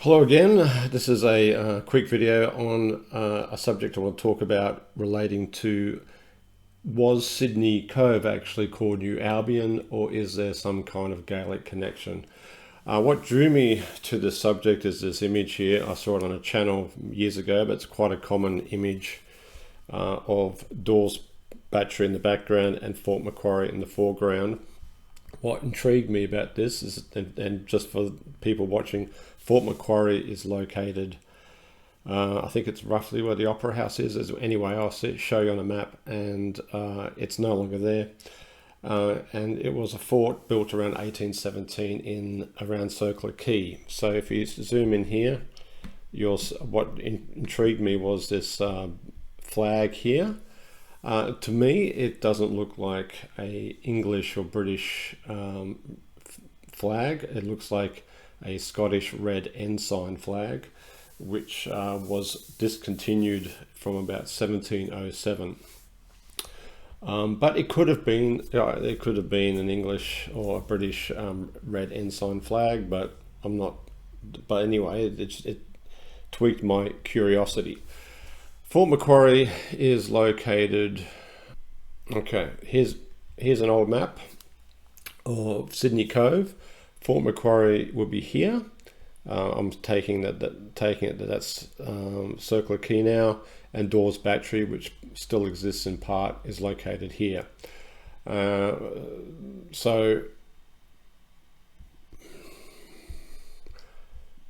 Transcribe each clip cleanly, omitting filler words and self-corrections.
Hello again. This is a quick video on a subject I want to talk about relating to, was Sydney Cove actually called New Albion, or is there some kind of Gaelic connection? What drew me to this subject is this image here. I saw it on a channel years ago, but it's quite a common image of Dawes Battery in the background and Fort Macquarie in the foreground. What intrigued me about this is, and just for people watching, Fort Macquarie is located, I think it's roughly where the Opera House is. Anyway, I'll show you on a map, and it's no longer there. And it was a fort built around 1817 in around Circular Quay. So if you zoom in here, what intrigued me was this flag here. To me, it doesn't look like a English or British flag. It looks like a Scottish red ensign flag, which was discontinued from about 1707. But it could have been, an English or a British red ensign flag, but I'm not. But anyway, it tweaked my curiosity. Fort Macquarie is located. Okay, here's an old map of Sydney Cove. Fort Macquarie would be here. I'm taking it that that's Circular Quay now, and Dawes Battery, which still exists in part, is located here. So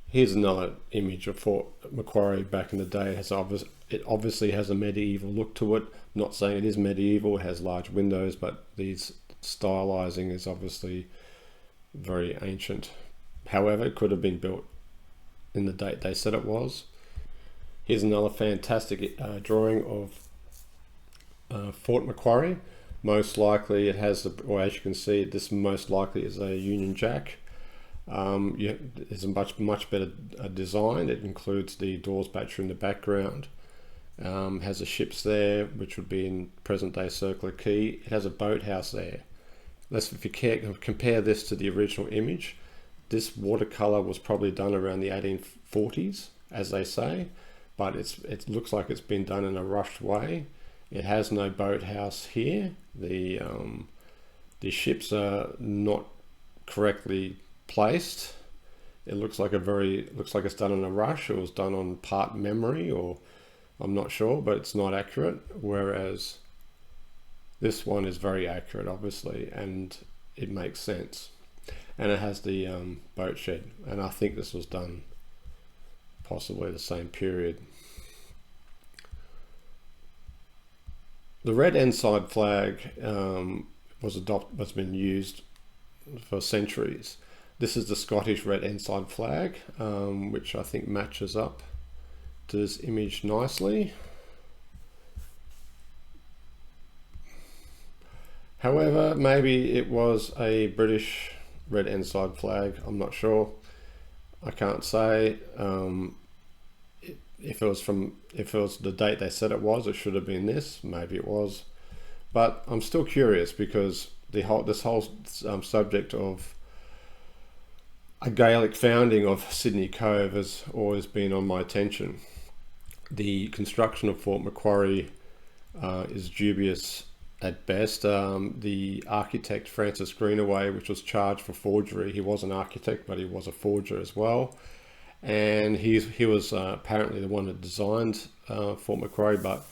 here's another image of Fort Macquarie back in the day. It obviously has a medieval look to it. I'm not saying it is medieval. It has large windows, but these stylizing is obviously very ancient. However, it could have been built in the date they said it was. Here's another fantastic drawing of Fort Macquarie. Most likely it has, or as you can see, this most likely is a Union Jack. It's a much better design. It includes the Dawes Battery in the background. Has the ships there, which would be in present day Circular Quay. It has a boathouse there. If you compare this to the original image, this watercolor was probably done around the 1840s, as they say, but it looks like it's been done in a rushed way. It has no boathouse here. The ships are not correctly placed. It looks like it's done in a rush. It was done on part memory, or I'm not sure, but it's not accurate. Whereas this one is very accurate, obviously, and it makes sense. And it has the boat shed, and I think this was done possibly the same period. The red ensign flag has been used for centuries. This is the Scottish red ensign flag, which I think matches up to this image nicely. However, maybe it was a British red ensign flag. I'm not sure. I can't say. If it was the date they said it was, it should have been this. Maybe it was, but I'm still curious because this whole subject of a Gaelic founding of Sydney Cove has always been on my attention. The construction of Fort Macquarie is dubious at best. The architect Francis Greenaway, which was charged for forgery, he was an architect, but he was a forger as well. And he was apparently the one that designed Fort Macquarie, but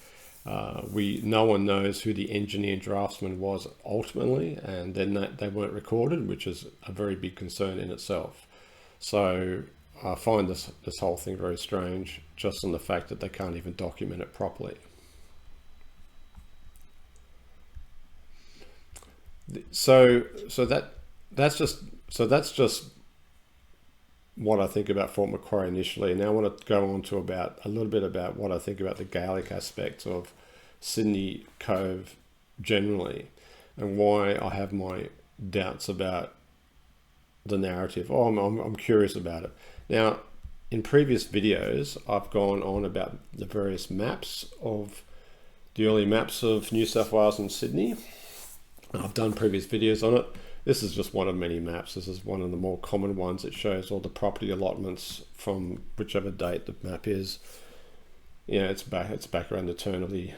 no one knows who the engineer and draftsman was ultimately, and then they weren't recorded, which is a very big concern in itself. So I find this whole thing very strange, just on the fact that they can't even document it properly. So that's just what I think about Fort Macquarie initially. Now I want to go on to a little bit about what I think about the Gaelic aspects of Sydney Cove generally, and why I have my doubts about the narrative. I'm curious about it. Now, in previous videos, I've gone on about the various maps of the early maps of New South Wales and Sydney. I've done previous videos on it. This is just one of many maps. This is one of the more common ones. It shows all the property allotments from whichever date the map is. You know, it's back around the turn of the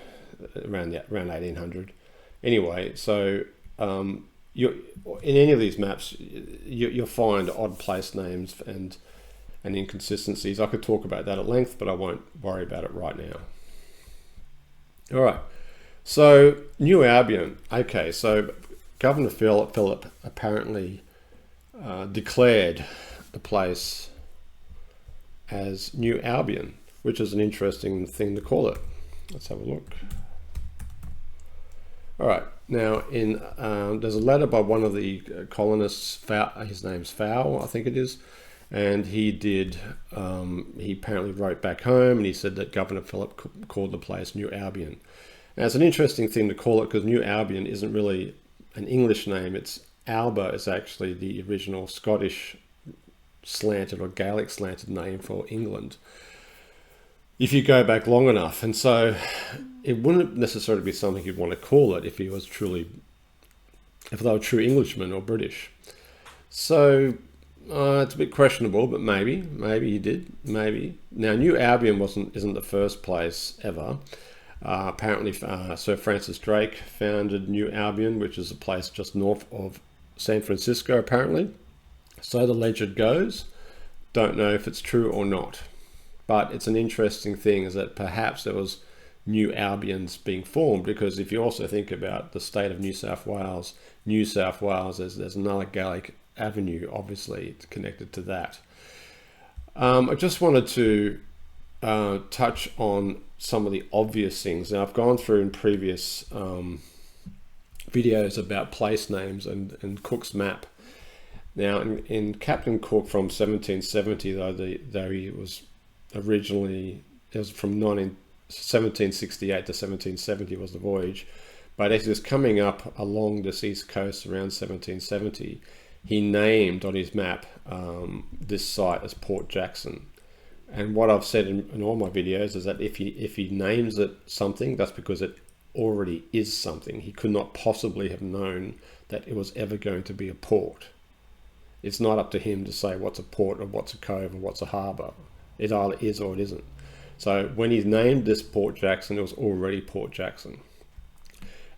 around 1800. Anyway, so you in any of these maps you'll find odd place names and inconsistencies. I could talk about that at length, but I won't worry about it right now. All right, so New Albion. Okay, so Governor Phillip apparently declared the place as New Albion, which is an interesting thing to call it. Let's have a look. All right, now there's a letter by one of the colonists, his name's Fowl, I think it is, and he apparently wrote back home and he said that Governor Phillip called the place New Albion. Now it's an interesting thing to call it because New Albion isn't really an English name. It's Alba is actually the original Scottish slanted or Gaelic slanted name for England, if you go back long enough. And so it wouldn't necessarily be something you'd want to call it if they were true Englishmen or British. So it's a bit questionable, but maybe he did, maybe. Now New Albion isn't the first place ever. Apparently Sir Francis Drake founded New Albion, which is a place just north of San Francisco, apparently. So the legend goes. Don't know if it's true or not. But it's an interesting thing is that perhaps there was New Albions being formed, because if you also think about the state of New South Wales, there's another Gaelic avenue, obviously, connected to that. I just wanted to touch on some of the obvious things. Now, I've gone through in previous videos about place names and Cook's map. Now, in Captain Cook from 1770, though he was originally, it was from 1768 to 1770 was the voyage, but as he was coming up along this east coast around 1770, he named on his map this site as Port Jackson. And what I've said in all my videos is that if he names it something, that's because it already is something. He could not possibly have known that it was ever going to be a port. It's not up to him to say what's a port or what's a cove or what's a harbour. It either is or it isn't. So when he named this Port Jackson, it was already Port Jackson.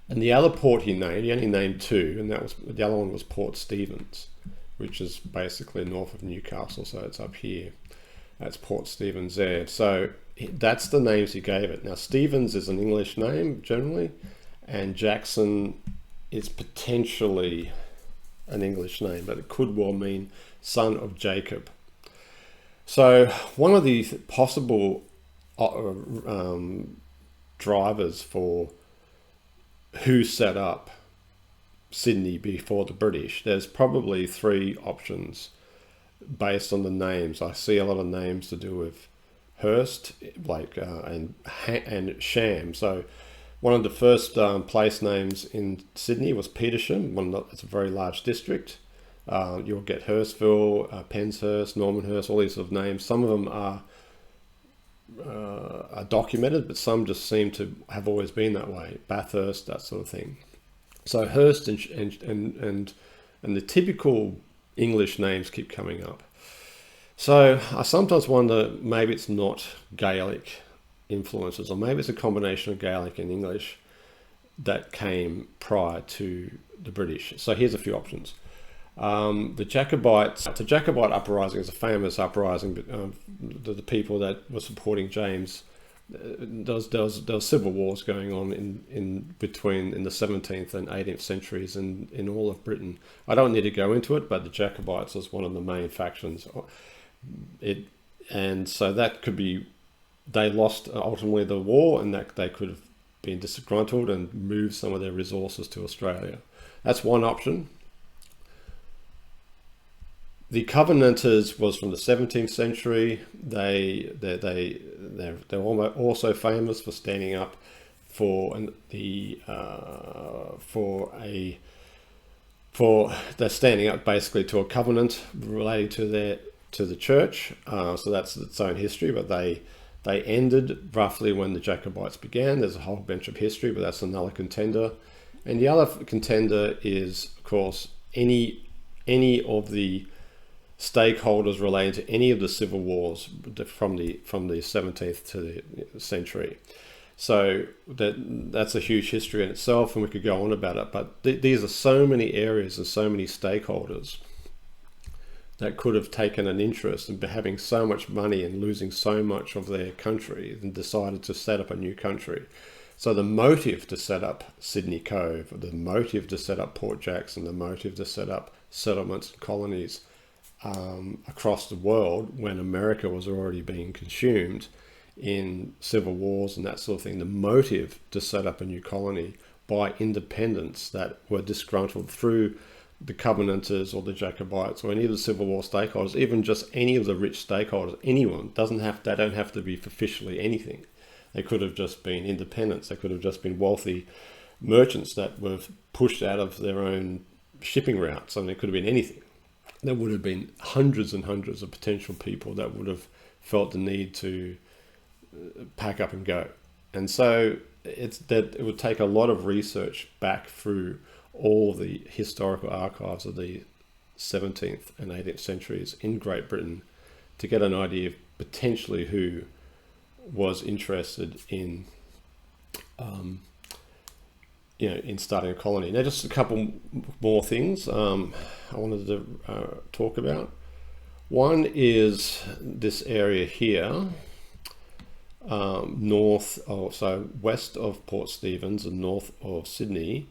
And the other port he only named two, and the other one was Port Stephens, which is basically north of Newcastle, so it's up here. That's Port Stephens there. So that's the names he gave it. Now Stephens is an English name generally, and Jackson is potentially an English name, but it could well mean son of Jacob. So one of the possible drivers for who set up Sydney before the British, there's probably three options based on the names. I see a lot of names to do with Hurst, and Sham. So one of the first place names in Sydney was Petersham. It's a very large district. You'll get Hurstville, Penshurst, Normanhurst, all these sort of names. Some of them are documented, but some just seem to have always been that way. Bathurst, that sort of thing. So Hurst and the typical English names keep coming up. So I sometimes wonder, maybe it's not Gaelic influences, or maybe it's a combination of Gaelic and English that came prior to the British. So here's a few options. The Jacobite uprising is a famous uprising. The people that were supporting James, there was civil wars going on in the 17th and 18th centuries in all of Britain. I don't need to go into it, but the Jacobites was one of the main factions. And so that could be, they lost ultimately the war, and that they could have been disgruntled and moved some of their resources to Australia. That's one option. The Covenanters was from the 17th century. They're also famous for standing up for they're standing up basically to a covenant relating to the church. So that's its own history. But they ended roughly when the Jacobites began. There's a whole bunch of history, but that's another contender. And the other contender is, of course, any of the stakeholders related to any of the civil wars from the 17th to the century. So that's a huge history in itself, and we could go on about it. But these are so many areas and so many stakeholders that could have taken an interest in having so much money and losing so much of their country and decided to set up a new country. So the motive to set up Sydney Cove, the motive to set up Port Jackson, the motive to set up settlements and colonies across the world when America was already being consumed in civil wars and that sort of thing, the motive to set up a new colony by independents that were disgruntled through the Covenanters or the Jacobites or any of the Civil War stakeholders, even just any of the rich stakeholders, anyone, they don't have to be officially anything. They could have just been independents. They could have just been wealthy merchants that were pushed out of their own shipping routes. I mean, it could have been anything. There would have been hundreds and hundreds of potential people that would have felt the need to pack up and go. And so it would take a lot of research back through all the historical archives of the 17th and 18th centuries in Great Britain to get an idea of potentially who was interested in in starting a colony. Now, just a couple more things I wanted to talk about. One is this area here, west of Port Stephens and north of Sydney.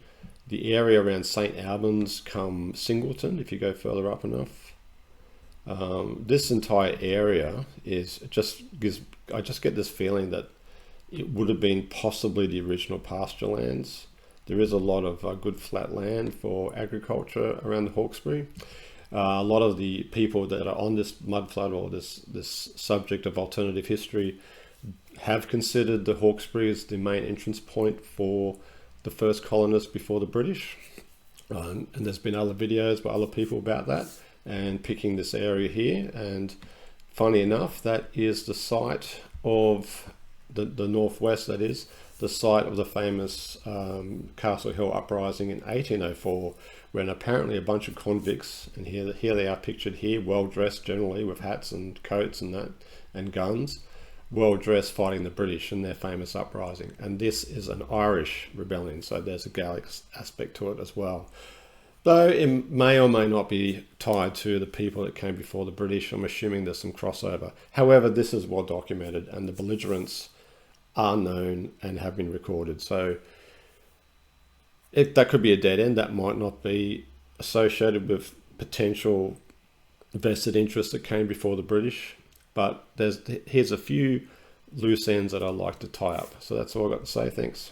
The area around St Albans come Singleton, if you go further up enough. This entire area I just get this feeling that it would have been possibly the original pasture lands. There is a lot of good flat land for agriculture around the Hawkesbury. A lot of the people that are on this mudflood or this subject of alternative history have considered the Hawkesbury as the main entrance point for the first colonists before the British. And there's been other videos by other people about that and picking this area here. And funny enough, that is the site of the northwest, that is the site of the famous Castle Hill uprising in 1804, when apparently a bunch of convicts, and here they are pictured here, well dressed generally with hats and coats and that and guns, well dressed, fighting the British in their famous uprising. And this is an Irish rebellion, so there's a Gaelic aspect to it as well. Though it may or may not be tied to the people that came before the British, I'm assuming there's some crossover. However, this is well documented and the belligerents are known and have been recorded. So that could be a dead end. That might not be associated with potential vested interests that came before the British. But here's a few loose ends that I'd like to tie up. So that's all I've got to say. Thanks.